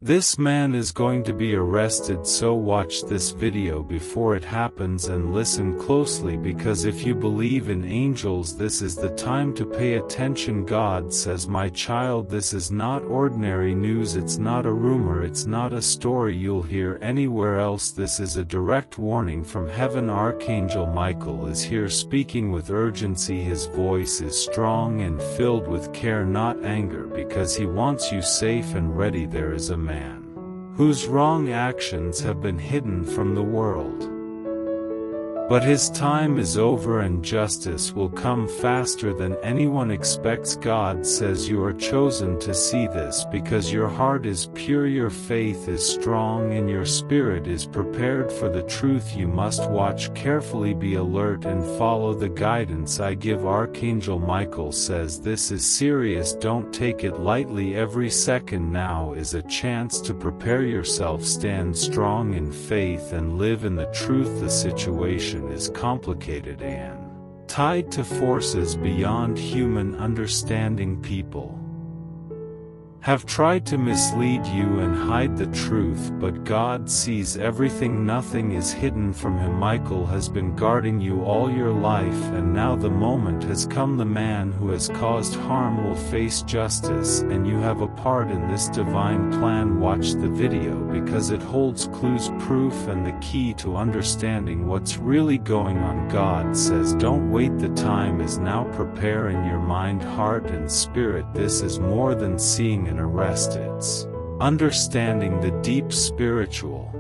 This man is going to be arrested, so watch this video before it happens and listen closely, because if you believe in angels, this is the time to pay attention. God says, my child, this is not ordinary news, it's not a rumor, it's not a story you'll hear anywhere else. This is a direct warning from heaven. Archangel Michael is here speaking with urgency. His voice is strong and filled with care, not anger, because he wants you safe and ready. There is a man whose wrong actions have been hidden from the world, but his time is over and justice will come faster than anyone expects. God says you are chosen to see this because your heart is pure, your faith is strong, and your spirit is prepared for the truth. You must watch carefully, be alert, and follow the guidance I give. Archangel Michael says this is serious, don't take it lightly. Every second now is a chance to prepare yourself, stand strong in faith, and live in the truth. The situation is complicated and tied to forces beyond human understanding. People have tried to mislead you and hide the truth, but God sees everything. Nothing is hidden from him. Michael has been guarding you all your life, and now the moment has come. The man who has caused harm will face justice, and you have a part in this divine plan. Watch the video because it holds clues, proof, and the key to understanding what's really going on. God says don't wait, the time is now. Prepare in your mind, heart, and spirit. This is more than seeing an arrest, it's understanding the deep spiritual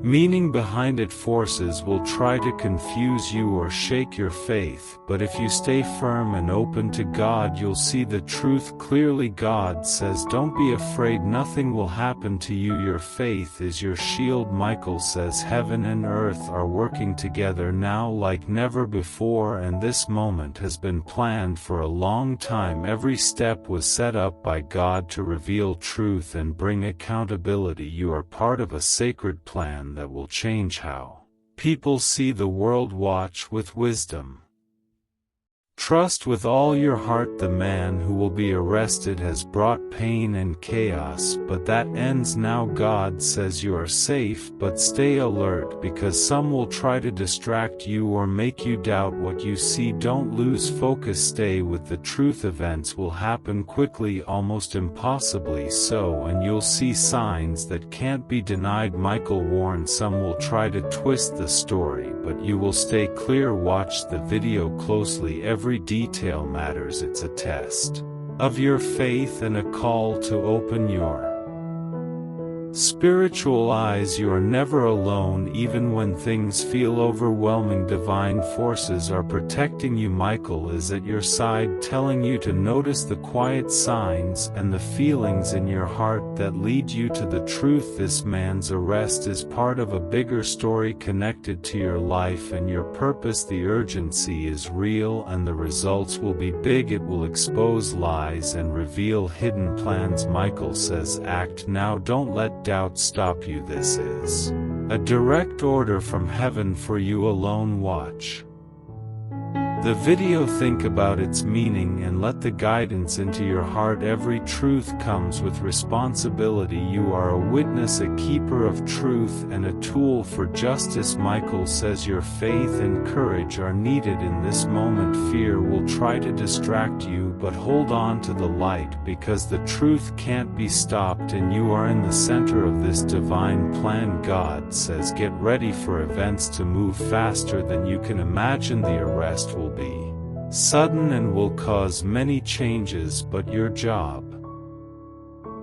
meaning behind it. Forces will try to confuse you or shake your faith, but if you stay firm and open to God, you'll see the truth clearly. God says don't be afraid, nothing will happen to you, your faith is your shield. Michael says heaven and earth are working together now like never before, and this moment has been planned for a long time. Every step was set up by God to reveal truth and bring accountability. You are part of a sacred plan that will change how people see the world. Watch with wisdom. Trust with all your heart. The man who will be arrested has brought pain and chaos, but that ends now. God says you are safe, but stay alert because some will try to distract you or make you doubt what you see. Don't lose focus, stay with the truth. Events will happen quickly, almost impossibly so, and you'll see signs that can't be denied. Michael warned some will try to twist the story, but you will stay clear. Watch the video closely. Every detail matters. It's a test of your faith and a call to open your spiritual eyes. You are never alone, even when things feel overwhelming. Divine forces are protecting you. Michael is at your side, telling you to notice the quiet signs and the feelings in your heart that lead you to the truth. This man's arrest is part of a bigger story connected to your life and your purpose. The urgency is real and the results will be big. It will expose lies and reveal hidden plans. Michael says act now, don't let doubt stop you. This is a direct order from heaven for you alone. Watch the video, think about its meaning, and let the guidance into your heart. Every truth comes with responsibility. You are a witness, a keeper of truth, and a tool for justice. Michael says your faith and courage are needed in this moment. Fear will try to distract you, but hold on to the light because the truth can't be stopped and you are in the center of this divine plan. God says get ready for events to move faster than you can imagine. The arrest will be sudden and will cause many changes, but your job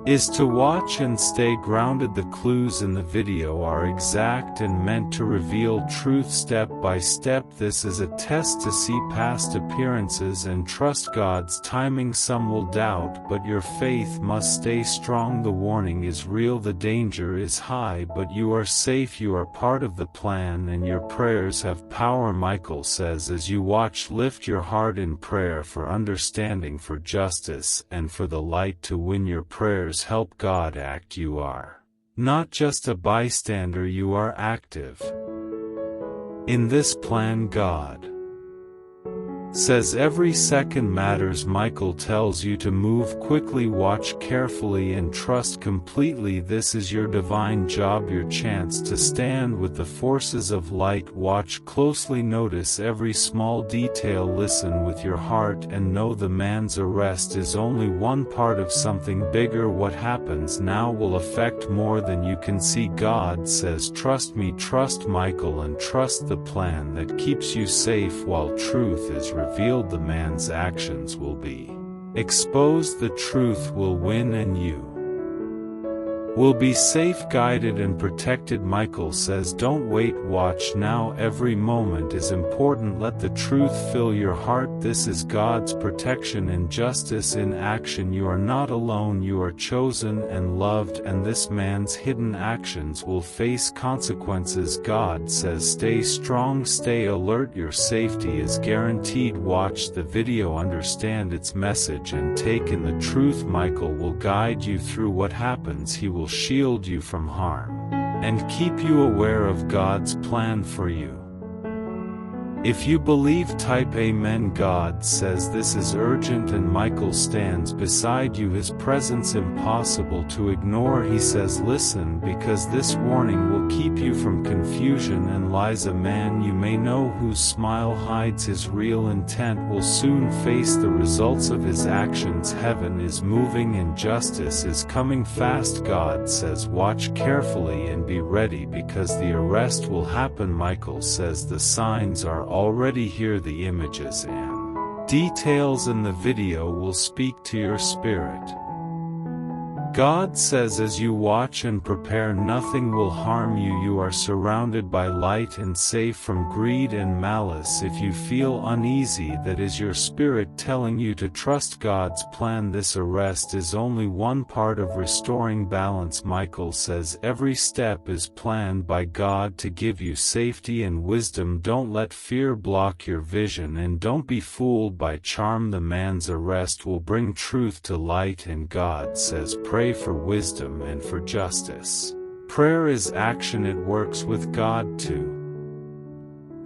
is to watch and stay grounded. The clues in the video are exact and meant to reveal truth step by step. This is a test to see past appearances and trust God's timing. Some will doubt, but your faith must stay strong. The warning is real, the danger is high, but you are safe. You are part of the plan and your prayers have power. Michael says as you watch, lift your heart in prayer for understanding, for justice, and for the light to win. Your prayers help God act. You are not just a bystander, you are active in this plan. God says every second matters. Michael tells you to move quickly, watch carefully, and trust completely. This is your divine job, your chance to stand with the forces of light. Watch closely, notice every small detail, listen with your heart, and know the man's arrest is only one part of something bigger. What happens now will affect more than you can see. God says, trust me, trust Michael, and trust the plan that keeps you safe. While truth is revealed, the man's actions will be exposed. The truth will win, and you will be safe, guided, and protected. Michael says, don't wait, watch now. Every moment is important. Let the truth fill your heart. This is God's protection and justice in action. You are not alone, you are chosen and loved, and this man's hidden actions will face consequences. God says, stay strong, stay alert, your safety is guaranteed. Watch the video, understand its message, and take in the truth. Michael will guide you through what happens. He will shield you from harm and keep you aware of God's plan for you. If you believe, type Amen. God says this is urgent, and Michael stands beside you, his presence impossible to ignore. He says, listen, because this warning will keep you from confusion and lies. A man you may know whose smile hides his real intent will soon face the results of his actions. Heaven is moving and justice is coming fast. God says, watch carefully and be ready, because the arrest will happen. Michael says the signs are already here. The images and details in the video will speak to your spirit. God says, as you watch and prepare, nothing will harm you. You are surrounded by light and safe from greed and malice. If you feel uneasy, that is your spirit telling you to trust God's plan. This arrest is only one part of restoring balance. Michael says every step is planned by God to give you safety and wisdom. Don't let fear block your vision, and don't be fooled by charm. The man's arrest will bring truth to light, and God says, pray for wisdom and for justice. Prayer is action. It works with God to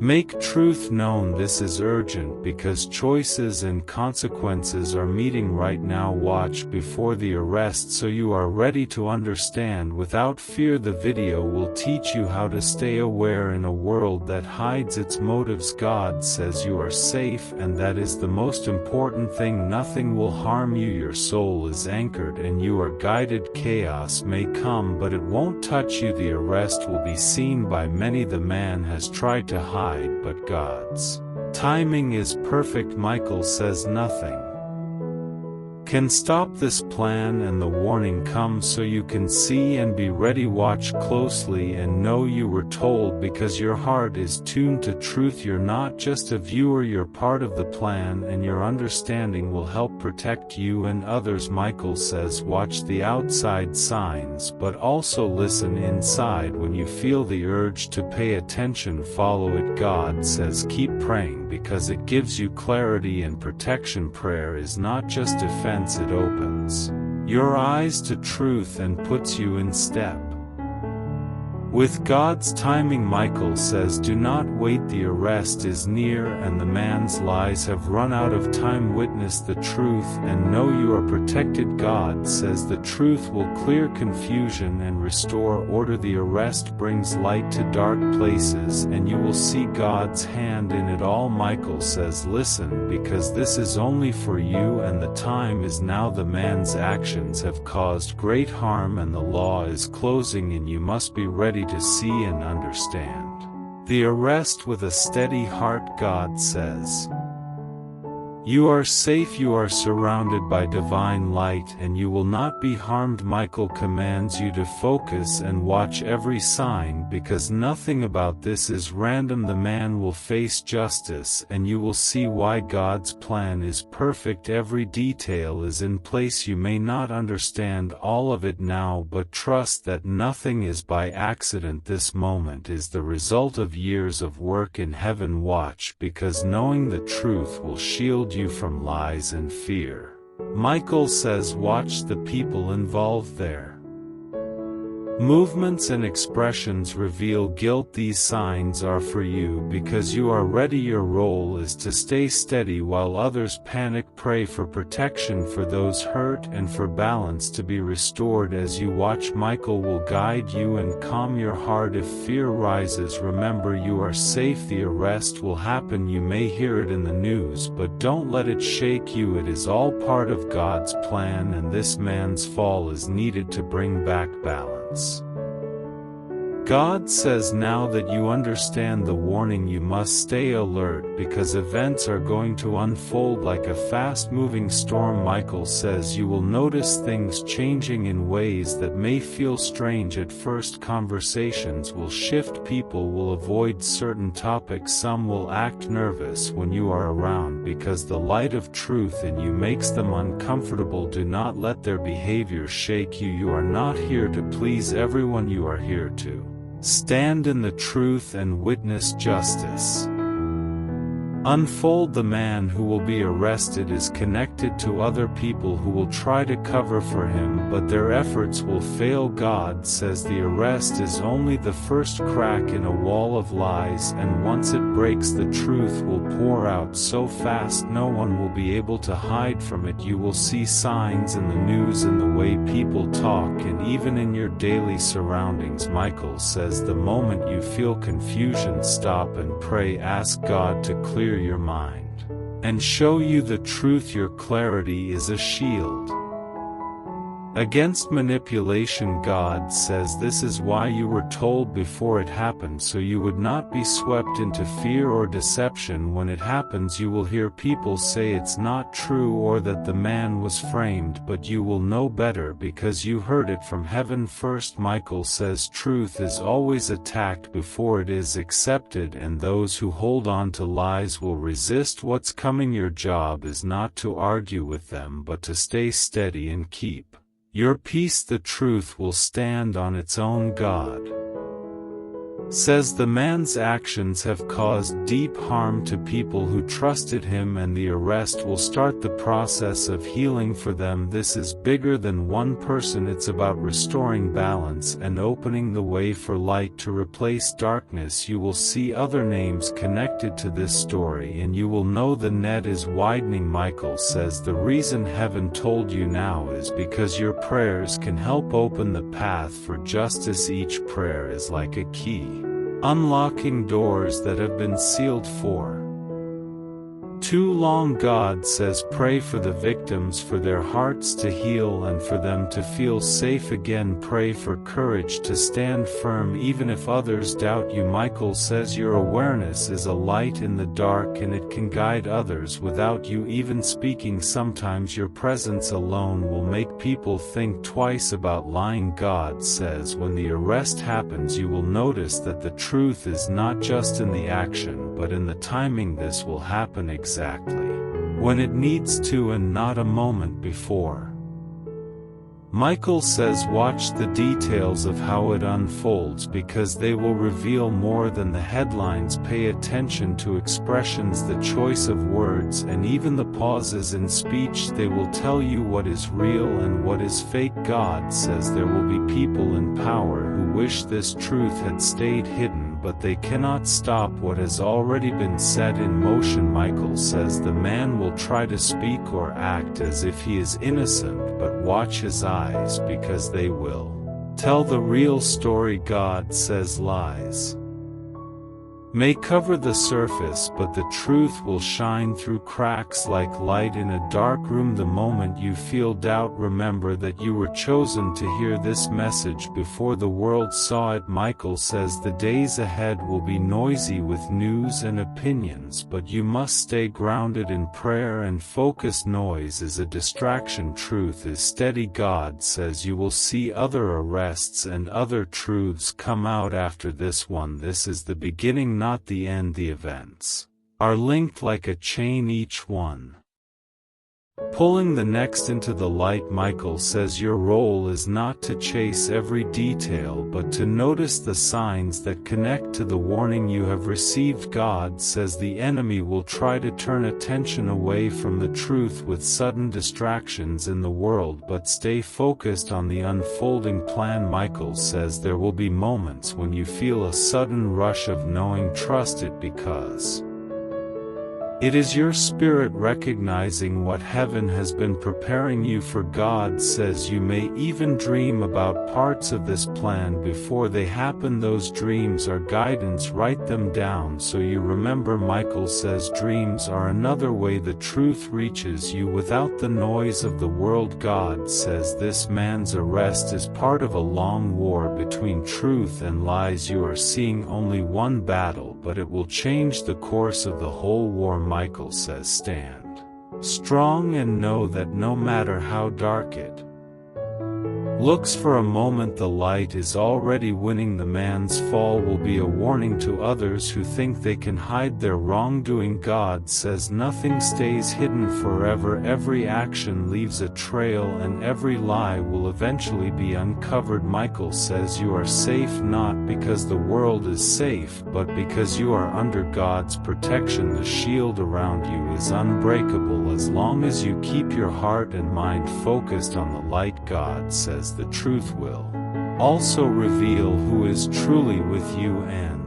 make truth known. This is urgent because choices and consequences are meeting right now. Watch before the arrest so you are ready to understand without fear. The video will teach you how to stay aware in a world that hides its motives. God says you are safe, and that is the most important thing. Nothing will harm you. Your soul is anchored and you are guided. Chaos may come, but it won't touch you. The arrest will be seen by many. The man has tried to hide, but God's timing is perfect. Michael says nothing can stop this plan, and the warning comes so you can see and be ready. Watch closely and know you were told, because your heart is tuned to truth. You're not just a viewer, you're part of the plan, and your understanding will help protect you and others. Michael says watch the outside signs, but also listen inside. When you feel the urge to pay attention, follow it. God says keep praying, because it gives you clarity and protection. Prayer is not just defense, it opens your eyes to truth and puts you in step with God's timing. Michael says do not wait, the arrest is near and the man's lies have run out of time. Witness the truth and know you are protected. God says the truth will clear confusion and restore order. The arrest brings light to dark places and you will see God's hand in it all. Michael says listen, because this is only for you and the time is now. The man's actions have caused great harm and the law is closing in. You must be ready to see and understand the arrest with a steady heart. God says you are safe, you are surrounded by divine light, and you will not be harmed. Michael commands you to focus and watch every sign, because nothing about this is random. The man will face justice, and you will see why God's plan is perfect. Every detail is in place. You may not understand all of it now, but trust that nothing is by accident. This moment is the result of years of work in heaven. Watch, because knowing the truth will shield you from lies and fear. Michael says watch the people involved there Movements and expressions reveal guilt. These signs are for you because you are ready. Your role is to stay steady while others panic. Pray for protection for those hurt and for balance to be restored as you watch. Michael will guide you and calm your heart. If fear rises, remember you are safe. The arrest will happen. You may hear it in the news, but don't let it shake you. It is all part of God's plan, and this man's fall is needed to bring back balance. God says now that you understand the warning, you must stay alert because events are going to unfold like a fast-moving storm. Michael says you will notice things changing in ways that may feel strange at first. Conversations will shift. People will avoid certain topics. Some will act nervous when you are around because the light of truth in you makes them uncomfortable. Do not let their behavior shake you. You are not here to please everyone. You are here to stand in the truth and witness justice. Unfold. The man who will be arrested is connected to other people who will try to cover for him, but their efforts will fail. God says the arrest is only the first crack in a wall of lies, and once it breaks, the truth will pour out so fast no one will be able to hide from it. You will see signs in the news, in the way people talk, and even in your daily surroundings. Michael says the moment you feel confusion, stop and pray. Ask God to clear your mind and show you the truth. Your clarity is a shield against manipulation. God says this is why you were told before it happened, so you would not be swept into fear or deception. When it happens, you will hear people say it's not true or that the man was framed, but you will know better because you heard it from heaven first. Michael says truth is always attacked before it is accepted, and those who hold on to lies will resist what's coming. Your job is not to argue with them, but to stay steady and keep your peace. The truth will stand on its own. God says the man's actions have caused deep harm to people who trusted him, and the arrest will start the process of healing for them. This is bigger than one person. It's about restoring balance and opening the way for light to replace darkness. You will see other names connected to this story, and you will know the net is widening. Michael says the reason heaven told you now is because your prayers can help open the path for justice. Each prayer is like a key, unlocking doors that have been sealed for too long. God says pray for the victims, for their hearts to heal and for them to feel safe again. Pray for courage to stand firm even if others doubt you. Michael says your awareness is a light in the dark, and it can guide others without you even speaking. Sometimes your presence alone will make people think twice about lying. God says when the arrest happens, you will notice that the truth is not just in the action but in the timing. This will happen exactly when it needs to and not a moment before. Michael says watch the details of how it unfolds because they will reveal more than the headlines. Pay attention to expressions, the choice of words, and even the pauses in speech. They will tell you what is real and what is fake. God says there will be people in power who wish this truth had stayed hidden, but they cannot stop what has already been set in motion. Michael says the man will try to speak or act as if he is innocent, but watch his eyes because they will tell the real story. God says lies may cover the surface, but the truth will shine through cracks like light in a dark room. The moment you feel doubt, remember that you were chosen to hear this message before the world saw it. Michael says the days ahead will be noisy with news and opinions, but you must stay grounded in prayer and focus. Noise is a distraction, truth is steady. God says you will see other arrests and other truths come out after this one. This is the beginning, not the end. The events are linked like a chain, each one Pulling the next into the light, Michael says your role is not to chase every detail but to notice the signs that connect to the warning you have received. God says the enemy will try to turn attention away from the truth with sudden distractions in the world, but stay focused on the unfolding plan. Michael says there will be moments when you feel a sudden rush of knowing. Trust it, because it is your spirit recognizing what heaven has been preparing you for. God says you may even dream about parts of this plan before they happen. Those dreams are guidance. Write them down so you remember. Michael says dreams are another way the truth reaches you without the noise of the world. God says this man's arrest is part of a long war between truth and lies. You are seeing only one battle, but it will change the course of the whole war. Michael says stand strong and know that no matter how dark it looks for a moment, the light is already winning. The man's fall will be a warning to others who think they can hide their wrongdoing. God says nothing stays hidden forever. Every action leaves a trail and every lie will eventually be uncovered. Michael says you are safe not because the world is safe, but because you are under God's protection. The shield around you is unbreakable as long as you keep your heart and mind focused on the light. God says the truth will also reveal who is truly with you and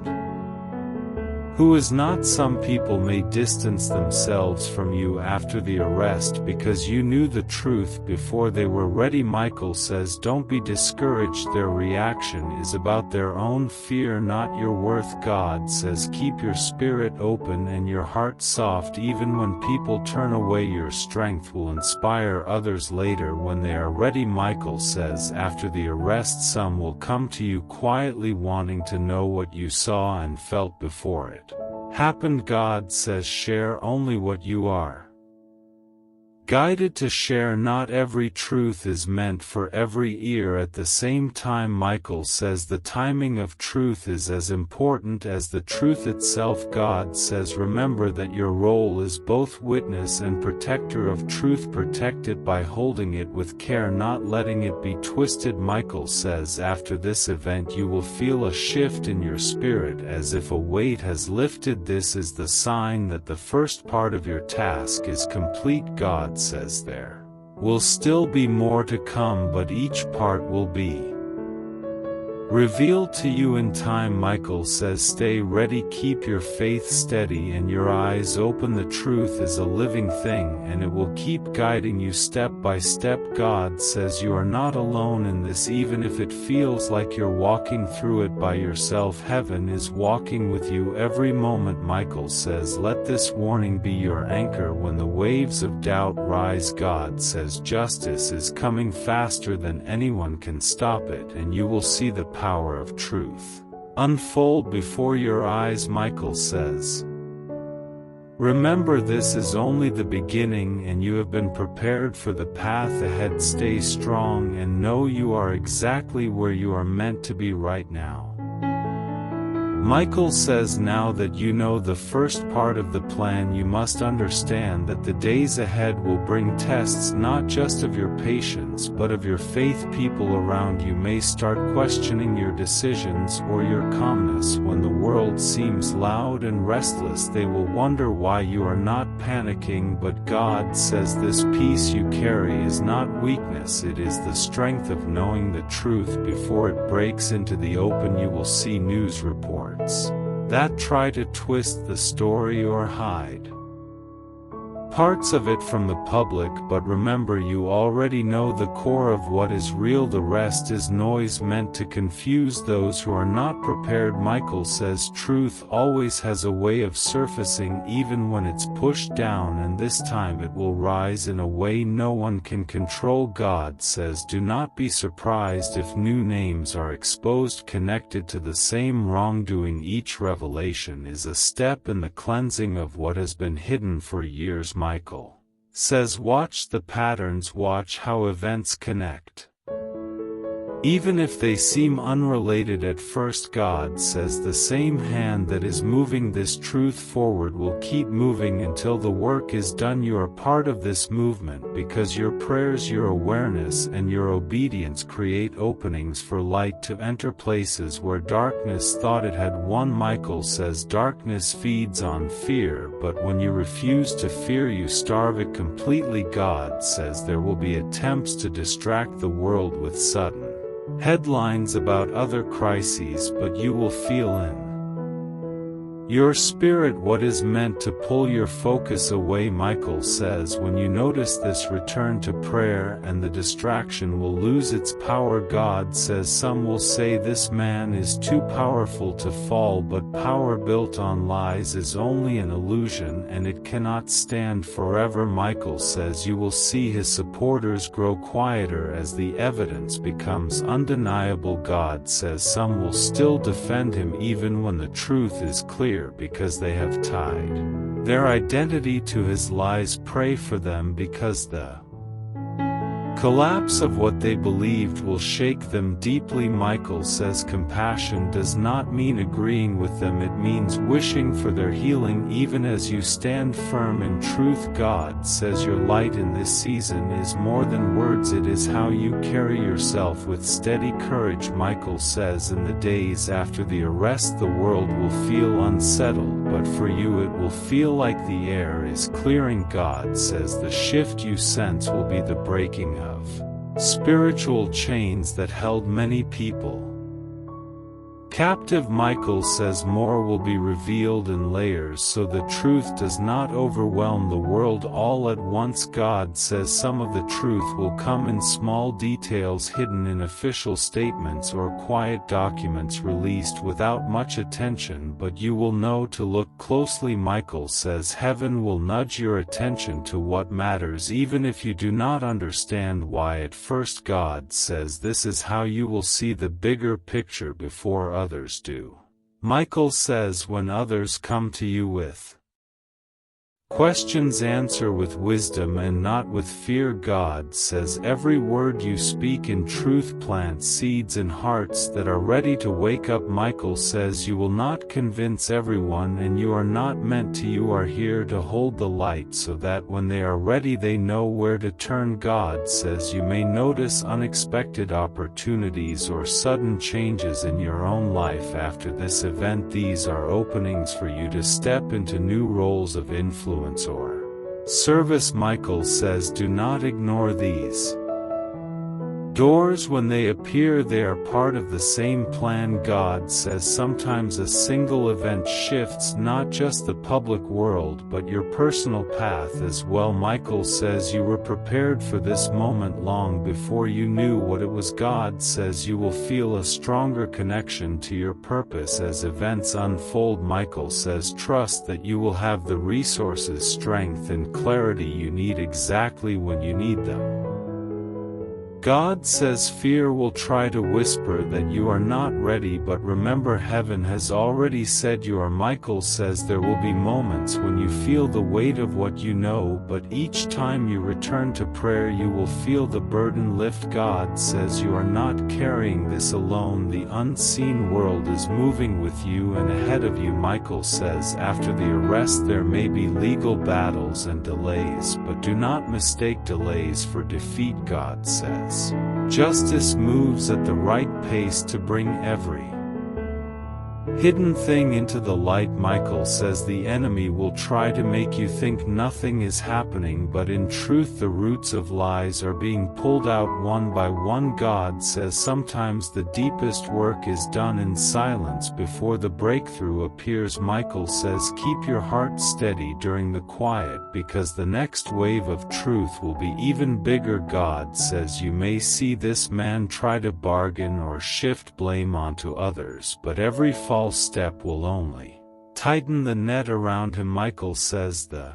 who is not. Some people may distance themselves from you after the arrest because you knew the truth before they were ready. Michael says don't be discouraged. Their reaction is about their own fear, not your worth. God says keep your spirit open and your heart soft. Even when people turn away, your strength will inspire others later when they are ready. Michael says after the arrest some will come to you quietly wanting to know what you saw and felt before it happened. God says share only what you are guided to share. Not every truth is meant for every ear at the same time. Michael says the timing of truth is as important as the truth itself. God says remember that your role is both witness and protector of truth. Protect it by holding it with care, not letting it be twisted. Michael says after this event you will feel a shift in your spirit as if a weight has lifted. This is the sign that the first part of your task is complete. God says there will still be more to come, but each part will be revealed to you in time. Michael says stay ready, keep your faith steady and your eyes open. The truth is a living thing and it will keep guiding you step by step. God says you are not alone in this, even if it feels like you're walking through it by yourself. Heaven is walking with you every moment. Michael says let this warning be your anchor when the waves of doubt rise. God says justice is coming faster than anyone can stop it, and you will see the power of truth unfold before your eyes. Michael says remember this is only the beginning and you have been prepared for the path ahead. Stay strong and know you are exactly where you are meant to be right now. Michael says now that you know the first part of the plan, you must understand that the days ahead will bring tests not just of your patience but of your faith. People around you may start questioning your decisions or your calmness. When the world seems loud and restless, they will wonder why you are not panicking, but God says this peace you carry is not weakness, it is the strength of knowing the truth before it breaks into the open. You will see news reports that try to twist the story or hide parts of it from the public, but remember you already know the core of what is real. The rest is noise meant to confuse those who are not prepared. Michael says truth always has a way of surfacing even when it's pushed down, and this time it will rise in a way no one can control. God says do not be surprised if new names are exposed connected to the same wrongdoing. Each revelation is a step in the cleansing of what has been hidden for years. Michael says watch the patterns, watch how events connect. Even if they seem unrelated at first, God says the same hand that is moving this truth forward will keep moving until the work is done. You are part of this movement because your prayers, your awareness, and your obedience create openings for light to enter places where darkness thought it had won. Michael says darkness feeds on fear, but when you refuse to fear, you starve it completely. God says there will be attempts to distract the world with sudden headlines about other crises, but you will feel in your spirit what is meant to pull your focus away. Michael says when you notice this, return to prayer and the distraction will lose its power. God says some will say this man is too powerful to fall, but power built on lies is only an illusion and it cannot stand forever. Michael says you will see his supporters grow quieter as the evidence becomes undeniable. God says some will still defend him even when the truth is clear, because they have tied their identity to his lies. Pray for them because the collapse of what they believed will shake them deeply. Michael says compassion does not mean agreeing with them, it means wishing for their healing even as you stand firm in truth. God says your light in this season is more than words, it is how you carry yourself with steady courage. Michael says in the days after the arrest the world will feel unsettled, but for you it will feel like the air is clearing. God says the shift you sense will be the breaking of spiritual chains that held many people captive. Michael says more will be revealed in layers so the truth does not overwhelm the world all at once. God says some of the truth will come in small details hidden in official statements or quiet documents released without much attention, but you will know to look closely. Michael says heaven will nudge your attention to what matters even if you do not understand why at first. God says this is how you will see the bigger picture before others do. Michael says when others come to you with questions, answer with wisdom and not with fear. God says every word you speak in truth plants seeds in hearts that are ready to wake up. Michael says you will not convince everyone and you are not meant to. You are here to hold the light so that when they are ready they know where to turn. God says you may notice unexpected opportunities or sudden changes in your own life after this event. These are openings for you to step into new roles of influence or service. Michael says do not ignore these doors when they appear, they are part of the same plan. God says sometimes a single event shifts not just the public world but your personal path as well. Michael says you were prepared for this moment long before you knew what it was. God says you will feel a stronger connection to your purpose as events unfold. Michael says trust that you will have the resources, strength and clarity you need exactly when you need them. God says fear will try to whisper that you are not ready, but remember heaven has already said you are. Michael says there will be moments when you feel the weight of what you know, but each time you return to prayer you will feel the burden lift. God says you are not carrying this alone, the unseen world is moving with you and ahead of you. Michael says after the arrest there may be legal battles and delays, but do not mistake delays for defeat. God says justice moves at the right pace to bring every hidden thing into the light. Michael says the enemy will try to make you think nothing is happening, but in truth the roots of lies are being pulled out one by one. God says sometimes the deepest work is done in silence before the breakthrough appears. Michael says keep your heart steady during the quiet because the next wave of truth will be even bigger. God says you may see this man try to bargain or shift blame onto others, but every false step will only tighten the net around him. Michael says the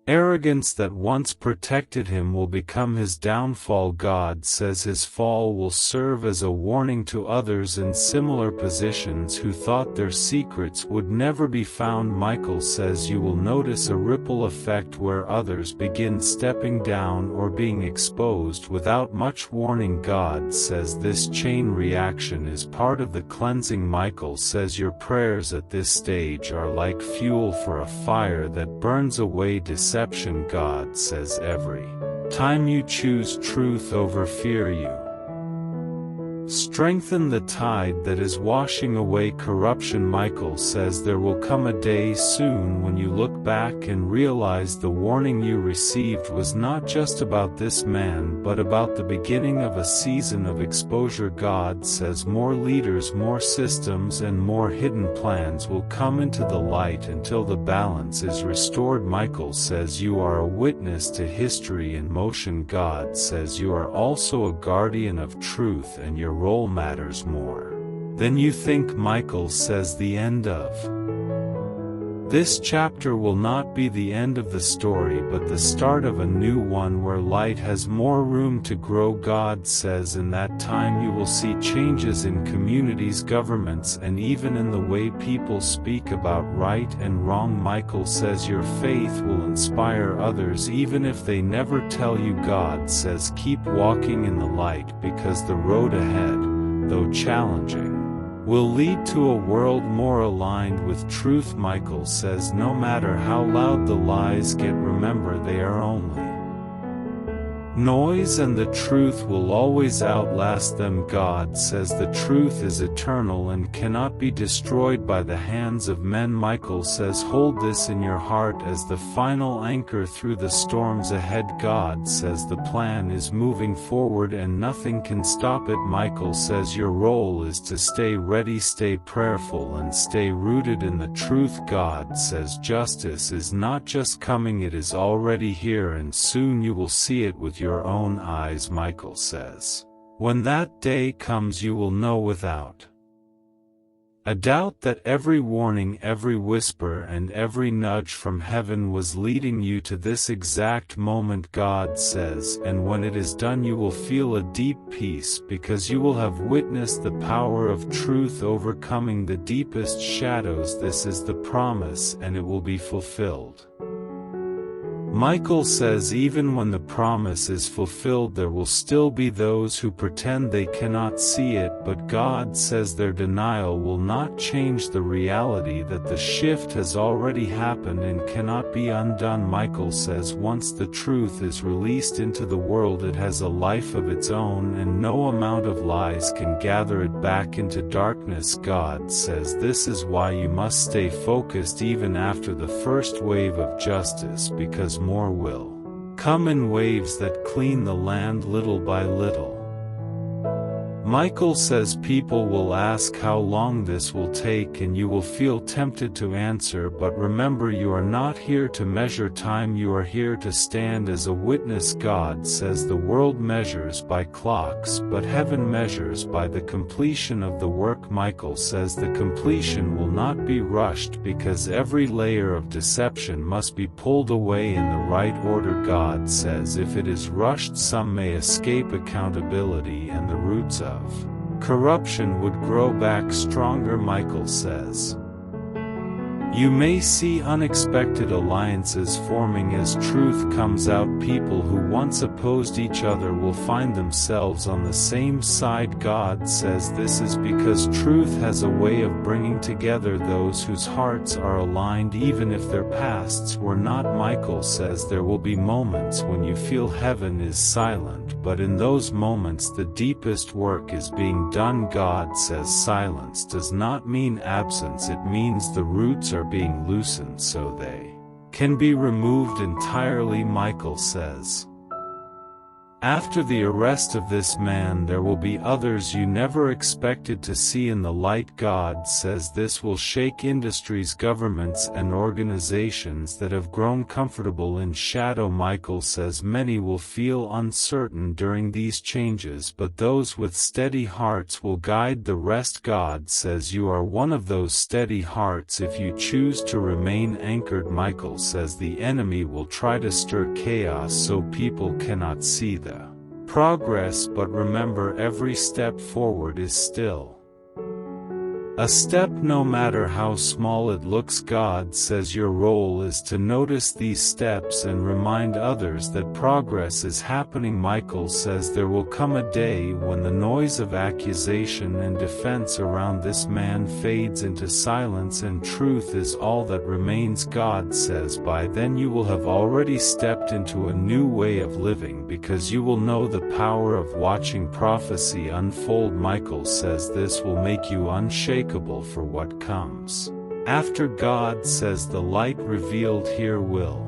Arrogance that once protected him will become his downfall. God says his fall will serve as a warning to others in similar positions who thought their secrets would never be found. Michael says you will notice a ripple effect where others begin stepping down or being exposed without much warning. God says this chain reaction is part of the cleansing. Michael says your prayers at this stage are like fuel for a fire that burns away deception. God says every time you choose truth over fear, you strengthen the tide that is washing away corruption. Michael says there will come a day soon when you look back and realize the warning you received was not just about this man but about the beginning of a season of exposure. God says more leaders, more systems, and more hidden plans will come into the light until the balance is restored. Michael says you are a witness to history in motion. God says you are also a guardian of truth and your role matters more than you think. Michael says the end of this chapter will not be the end of the story but the start of a new one where light has more room to grow. God says in that time you will see changes in communities, governments, and even in the way people speak about right and wrong. Michael says your faith will inspire others even if they never tell you. God says keep walking in the light because the road ahead, though challenging, will lead to a world more aligned with truth. Michael says no matter how loud the lies get, remember they are only noise and the truth will always outlast them. God says the truth is eternal and cannot be destroyed by the hands of men. Michael says hold this in your heart as the final anchor through the storms ahead. God says the plan is moving forward and nothing can stop it. Michael says your role is to stay ready, stay prayerful, and stay rooted in the truth. God says justice is not just coming, it is already here and soon you will see it with your own eyes. Michael says when that day comes you will know without a doubt that every warning, every whisper, and every nudge from heaven was leading you to this exact moment. God says, and when it is done you will feel a deep peace because you will have witnessed the power of truth overcoming the deepest shadows. This is the promise and it will be fulfilled. Michael says even when the promise is fulfilled there will still be those who pretend they cannot see it, but God says their denial will not change the reality that the shift has already happened and cannot be undone. Michael says once the truth is released into the world it has a life of its own and no amount of lies can gather it back into darkness. God says this is why you must stay focused even after the first wave of justice, because more will come in waves that clean the land little by little. Michael says people will ask how long this will take and you will feel tempted to answer, but remember you are not here to measure time, you are here to stand as a witness. God says the world measures by clocks but heaven measures by the completion of the work. Michael says the completion will not be rushed because every layer of deception must be pulled away in the right order. God says if it is rushed some may escape accountability and the roots of corruption would grow back stronger. Michael says you may see unexpected alliances forming as truth comes out. People who once opposed each other will find themselves on the same side. God says this is because truth has a way of bringing together those whose hearts are aligned even if their pasts were not. Michael says there will be moments when you feel heaven is silent, but in those moments the deepest work is being done. God says silence does not mean absence, it means the roots are being loosened so they can be removed entirely. Michael says After the arrest of this man there will be others you never expected to see in the light. God says this will shake industries, governments and organizations that have grown comfortable in shadow. Michael says many will feel uncertain during these changes, but those with steady hearts will guide the rest. God says you are one of those steady hearts if you choose to remain anchored. Michael says the enemy will try to stir chaos so people cannot see the progress, but remember, every step forward is still a step, no matter how small it looks. God says your role is to notice these steps and remind others that progress is happening. Michael says there will come a day when the noise of accusation and defense around this man fades into silence and truth is all that remains. God says by then you will have already stepped into a new way of living because you will know the power of watching prophecy unfold. Michael says this will make you unshakable for what comes after. God says the light revealed here will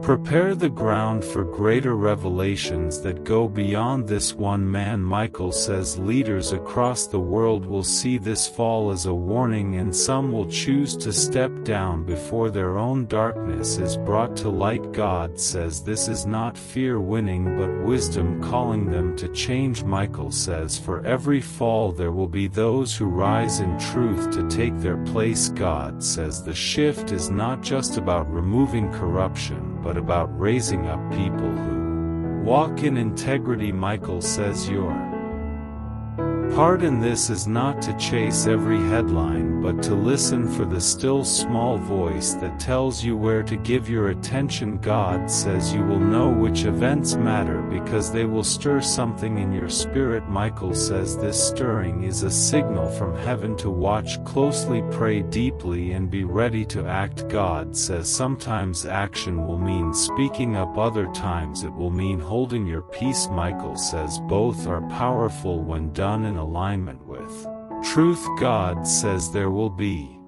prepare the ground for greater revelations that go beyond this one man. Michael says leaders across the world will see this fall as a warning, and some will choose to step down before their own darkness is brought to light. God says this is not fear winning but wisdom calling them to change. Michael says for every fall there will be those who rise in truth to take their place. God says the shift is not just about removing corruption, but about raising up people who walk in integrity. Michael says your part in this is not to chase every headline but to listen for the still small voice that tells you where to give your attention. God says you will know which events matter because they will stir something in your spirit. Michael says this stirring is a signal from heaven to watch closely, pray deeply and be ready to act. God says sometimes action will mean speaking up, other times it will mean holding your peace. Michael says both are powerful when done in alignment with truth. God says there will be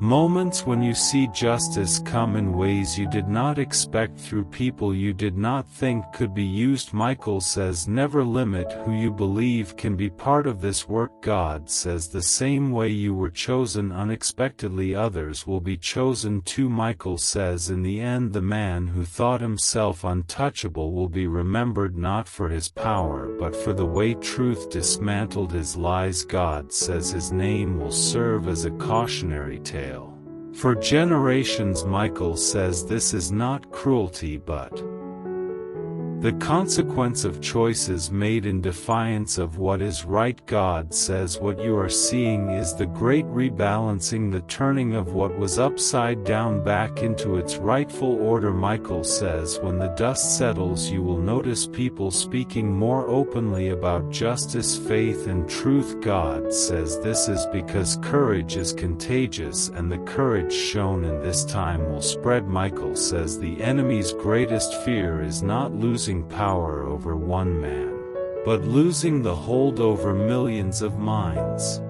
moments when you see justice come in ways you did not expect through people you did not think could be used. Michael says never limit who you believe can be part of this work. God says the same way you were chosen unexpectedly, others will be chosen too. Michael says in the end the man who thought himself untouchable will be remembered not for his power but for the way truth dismantled his lies. God says his name will serve as a cautionary tale for generations. Michael says this is not cruelty but the consequence of choices made in defiance of what is right. God says what you are seeing is the great rebalancing, the turning of what was upside down back into its rightful order. Michael says when the dust settles you will notice people speaking more openly about justice, faith and truth. God says this is because courage is contagious and the courage shown in this time will spread. Michael says the enemy's greatest fear is not losing power over one man, but losing the hold over millions of minds.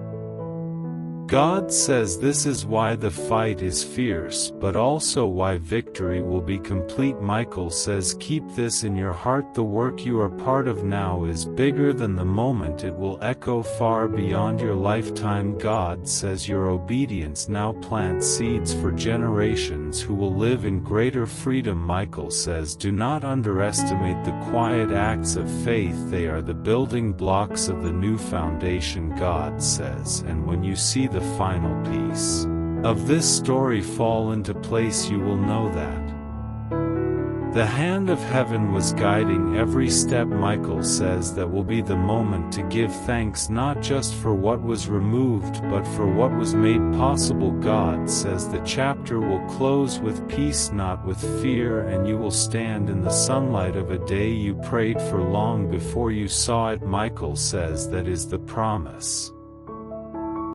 God says this is why the fight is fierce, but also why victory will be complete. Michael says keep this in your heart. The work you are part of now is bigger than the moment. It will echo far beyond your lifetime. God says your obedience now plants seeds for generations who will live in greater freedom. Michael says do not underestimate the quiet acts of faith. They are the building blocks of the new foundation. God says, and when you see the final piece of this story fall into place you will know that the hand of heaven was guiding every step. Michael says that will be the moment to give thanks not just for what was removed but for what was made possible. God says the chapter will close with peace, not with fear, and you will stand in the sunlight of a day you prayed for long before you saw it. Michael says that is the promise